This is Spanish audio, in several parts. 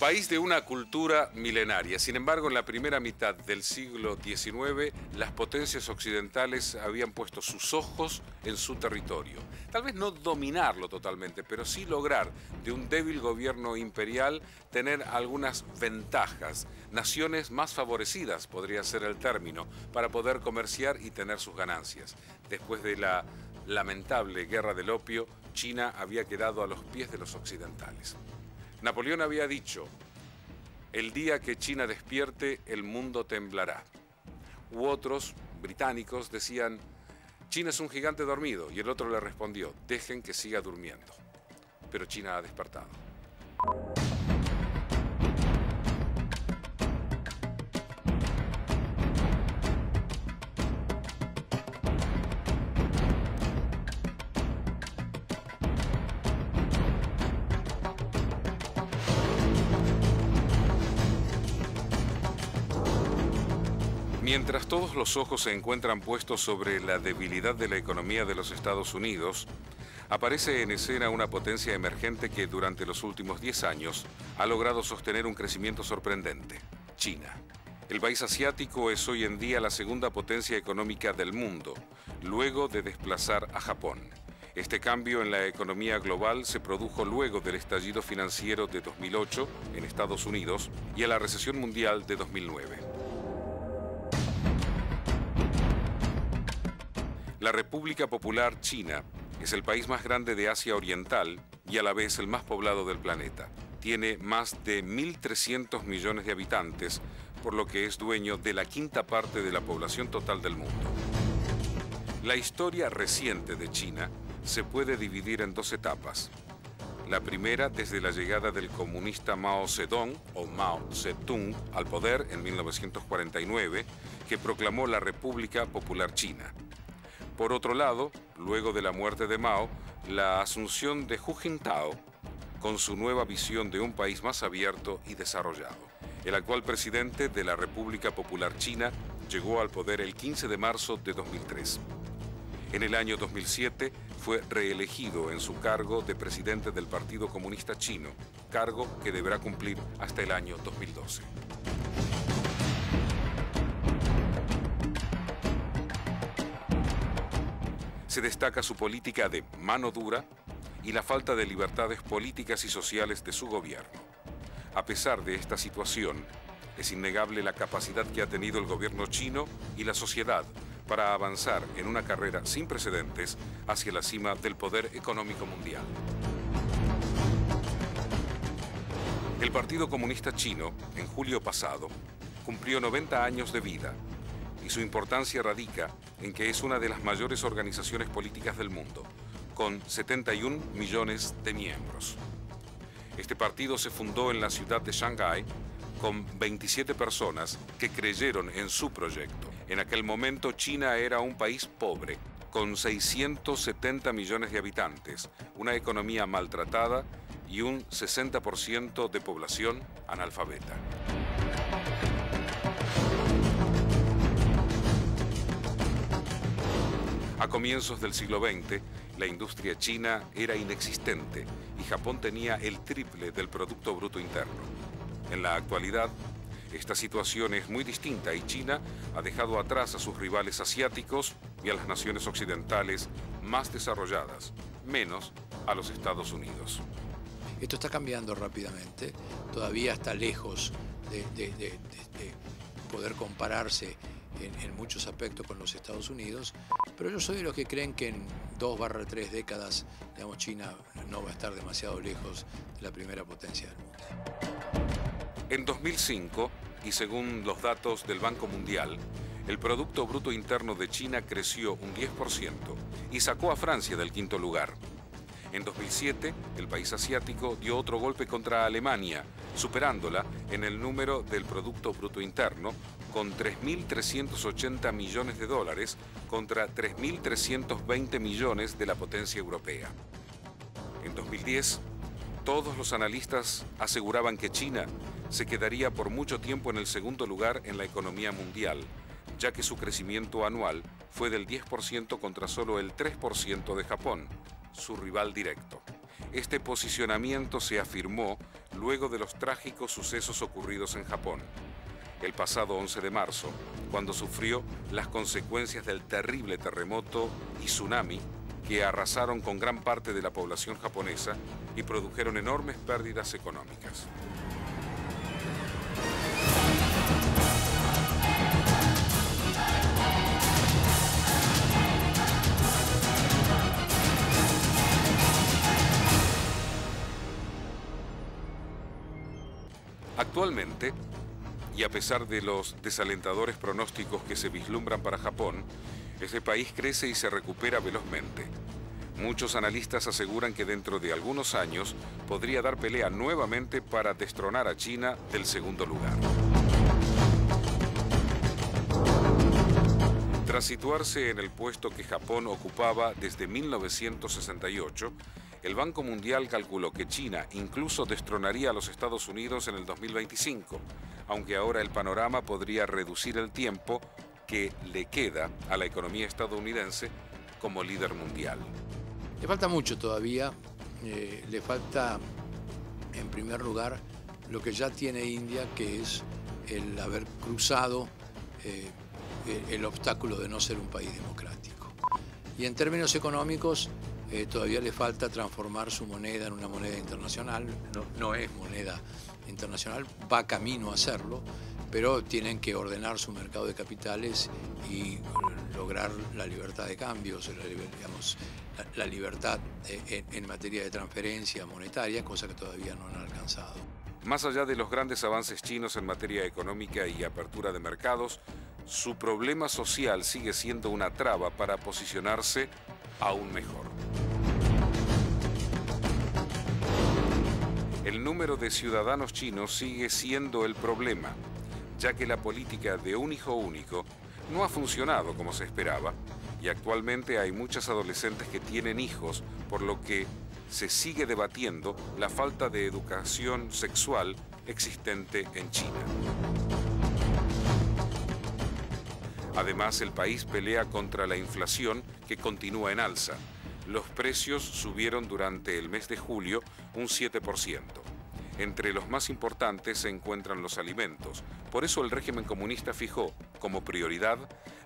País de una cultura milenaria. Sin embargo, en la primera mitad del siglo XIX, las potencias occidentales habían puesto sus ojos en su territorio. Tal vez no dominarlo totalmente, pero sí lograr de un débil gobierno imperial tener algunas ventajas. Naciones más favorecidas, podría ser el término, para poder comerciar y tener sus ganancias. Después de la lamentable guerra del opio, China había quedado a los pies de los occidentales. Napoleón había dicho: el día que China despierte, el mundo temblará. U otros, británicos, decían: China es un gigante dormido. Y el otro le respondió: dejen que siga durmiendo. Pero China ha despertado. Mientras todos los ojos se encuentran puestos sobre la debilidad de la economía de los Estados Unidos, aparece en escena una potencia emergente que durante los últimos 10 años ha logrado sostener un crecimiento sorprendente: China. El país asiático es hoy en día la segunda potencia económica del mundo, luego de desplazar a Japón. Este cambio en la economía global se produjo luego del estallido financiero de 2008 en Estados Unidos y a la recesión mundial de 2009. La República Popular China es el país más grande de Asia Oriental y a la vez el más poblado del planeta. Tiene más de 1.300 millones de habitantes, por lo que es dueño de la quinta parte de la población total del mundo. La historia reciente de China se puede dividir en dos etapas. La primera, desde la llegada del comunista Mao Zedong, o Mao Zedong, al poder en 1949, que proclamó la República Popular China. Por otro lado, luego de la muerte de Mao, la asunción de Hu Jintao, con su nueva visión de un país más abierto y desarrollado. El actual presidente de la República Popular China llegó al poder el 15 de marzo de 2003. En el año 2007 fue reelegido en su cargo de presidente del Partido Comunista Chino, cargo que deberá cumplir hasta el año 2012. Se destaca su política de mano dura y la falta de libertades políticas y sociales de su gobierno. A pesar de esta situación, es innegable la capacidad que ha tenido el gobierno chino y la sociedad para avanzar en una carrera sin precedentes hacia la cima del poder económico mundial. El Partido Comunista Chino, en julio pasado, cumplió 90 años de vida, y su importancia radica en que es una de las mayores organizaciones políticas del mundo, con 71 millones de miembros. Este partido se fundó en la ciudad de Shanghái con 27 personas que creyeron en su proyecto. En aquel momento China era un país pobre, con 670 millones de habitantes, una economía maltratada y un 60% de población analfabeta. A comienzos del siglo XX, la industria china era inexistente y Japón tenía el triple del Producto Bruto Interno. En la actualidad, esta situación es muy distinta y China ha dejado atrás a sus rivales asiáticos y a las naciones occidentales más desarrolladas, menos a los Estados Unidos. Esto está cambiando rápidamente, todavía está lejos de poder compararse en muchos aspectos con los Estados Unidos, pero yo soy de los que creen que en 2-3 décadas, digamos, China no va a estar demasiado lejos de la primera potencia del mundo. En 2005, y según los datos del Banco Mundial, el Producto Bruto Interno de China creció un 10% y sacó a Francia del quinto lugar. En 2007, el país asiático dio otro golpe contra Alemania, superándola en el número del Producto Bruto Interno, con 3.380 millones de dólares contra 3.320 millones de la potencia europea. En 2010, todos los analistas aseguraban que China se quedaría por mucho tiempo en el segundo lugar en la economía mundial, ya que su crecimiento anual fue del 10% contra solo el 3% de Japón, su rival directo. Este posicionamiento se afirmó luego de los trágicos sucesos ocurridos en Japón. El pasado 11 de marzo, cuando sufrió las consecuencias del terrible terremoto y tsunami que arrasaron con gran parte de la población japonesa y produjeron enormes pérdidas económicas. Actualmente, y a pesar de los desalentadores pronósticos que se vislumbran para Japón, ese país crece y se recupera velozmente. Muchos analistas aseguran que dentro de algunos años podría dar pelea nuevamente para destronar a China del segundo lugar. Tras situarse en el puesto que Japón ocupaba desde 1968, el Banco Mundial calculó que China incluso destronaría a los Estados Unidos en el 2025, aunque ahora el panorama podría reducir el tiempo que le queda a la economía estadounidense como líder mundial. Le falta mucho todavía, le falta en primer lugar lo que ya tiene India, que es el haber cruzado el obstáculo de no ser un país democrático. Y en términos económicos, todavía le falta transformar su moneda en una moneda internacional. No es moneda internacional, va camino a hacerlo, pero tienen que ordenar su mercado de capitales y lograr la libertad de cambios, la libertad en materia de transferencia monetaria, cosa que todavía no han alcanzado. Más allá de los grandes avances chinos en materia económica y apertura de mercados, su problema social sigue siendo una traba para posicionarse aún mejor. El número de ciudadanos chinos sigue siendo el problema, ya que la política de un hijo único no ha funcionado como se esperaba, y actualmente hay muchas adolescentes que tienen hijos, por lo que se sigue debatiendo la falta de educación sexual existente en China. Además, el país pelea contra la inflación que continúa en alza. Los precios subieron durante el mes de julio un 7%. Entre los más importantes se encuentran los alimentos. Por eso el régimen comunista fijó como prioridad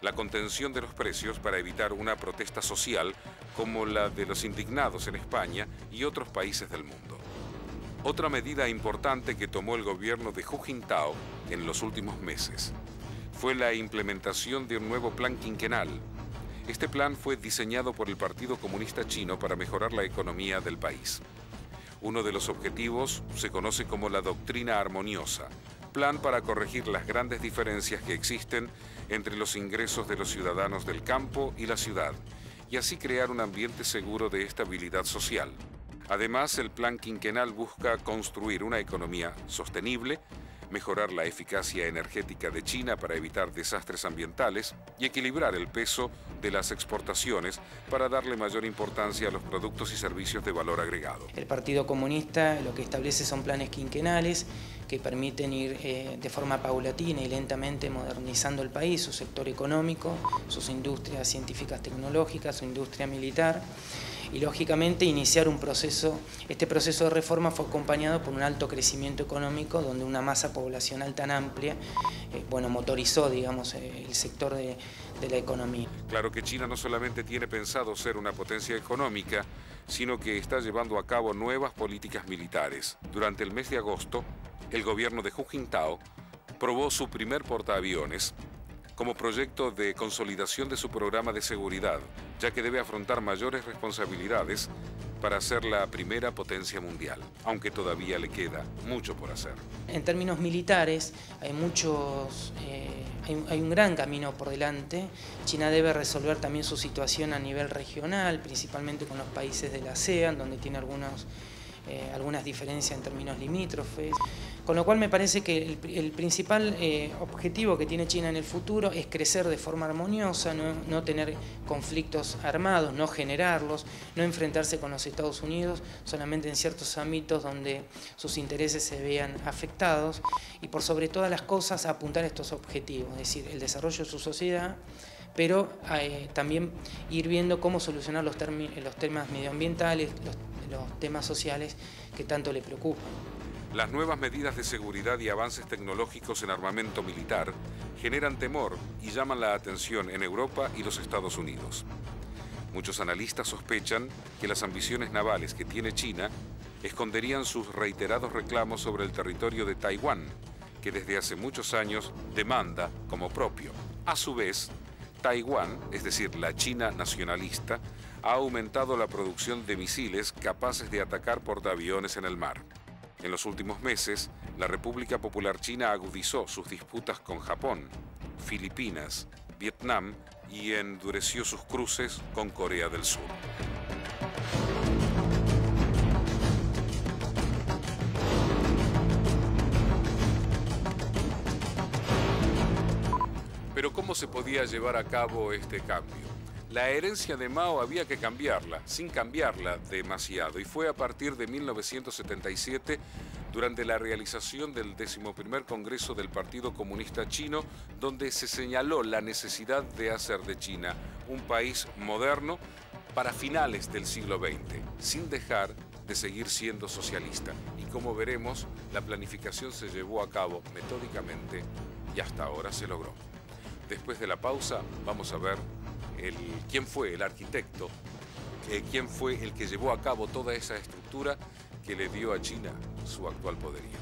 la contención de los precios para evitar una protesta social como la de los indignados en España y otros países del mundo. Otra medida importante que tomó el gobierno de Hu Jintao en los últimos meses fue la implementación de un nuevo plan quinquenal. Este plan fue diseñado por el Partido Comunista Chino para mejorar la economía del país. Uno de los objetivos se conoce como la doctrina armoniosa, plan para corregir las grandes diferencias que existen entre los ingresos de los ciudadanos del campo y la ciudad, y así crear un ambiente seguro de estabilidad social. Además, el plan quinquenal busca construir una economía sostenible, mejorar la eficacia energética de China para evitar desastres ambientales y equilibrar el peso de las exportaciones para darle mayor importancia a los productos y servicios de valor agregado. El Partido Comunista lo que establece son planes quinquenales que permiten ir de forma paulatina y lentamente modernizando el país, su sector económico, sus industrias científicas tecnológicas, su industria militar. Y lógicamente iniciar un proceso, este proceso de reforma fue acompañado por un alto crecimiento económico donde una masa poblacional tan amplia, motorizó, digamos, el sector de la economía. Claro que China no solamente tiene pensado ser una potencia económica, sino que está llevando a cabo nuevas políticas militares. Durante el mes de agosto, el gobierno de Hu Jintao probó su primer portaaviones como proyecto de consolidación de su programa de seguridad, ya que debe afrontar mayores responsabilidades para ser la primera potencia mundial, aunque todavía le queda mucho por hacer. En términos militares, hay un gran camino por delante. China debe resolver también su situación a nivel regional, principalmente con los países de la ASEAN, donde tiene algunas diferencias en términos limítrofes. Con lo cual me parece que el principal objetivo que tiene China en el futuro es crecer de forma armoniosa, no tener conflictos armados, no generarlos, no enfrentarse con los Estados Unidos solamente en ciertos ámbitos donde sus intereses se vean afectados y por sobre todas las cosas apuntar a estos objetivos, es decir, el desarrollo de su sociedad, pero también ir viendo cómo solucionar los temas medioambientales, los temas sociales que tanto le preocupan. Las nuevas medidas de seguridad y avances tecnológicos en armamento militar generan temor y llaman la atención en Europa y los Estados Unidos. Muchos analistas sospechan que las ambiciones navales que tiene China esconderían sus reiterados reclamos sobre el territorio de Taiwán, que desde hace muchos años demanda como propio. A su vez, Taiwán, es decir, la China nacionalista, ha aumentado la producción de misiles capaces de atacar portaaviones en el mar. En los últimos meses, la República Popular China agudizó sus disputas con Japón, Filipinas, Vietnam y endureció sus cruces con Corea del Sur. Pero ¿cómo se podía llevar a cabo este cambio? La herencia de Mao había que cambiarla, sin cambiarla demasiado, y fue a partir de 1977, durante la realización del 11º Congreso del Partido Comunista Chino, donde se señaló la necesidad de hacer de China un país moderno para finales del siglo XX, sin dejar de seguir siendo socialista. Y como veremos, la planificación se llevó a cabo metódicamente y hasta ahora se logró. Después de la pausa vamos a ver quién fue el arquitecto, quién fue el que llevó a cabo toda esa estructura que le dio a China su actual poderío.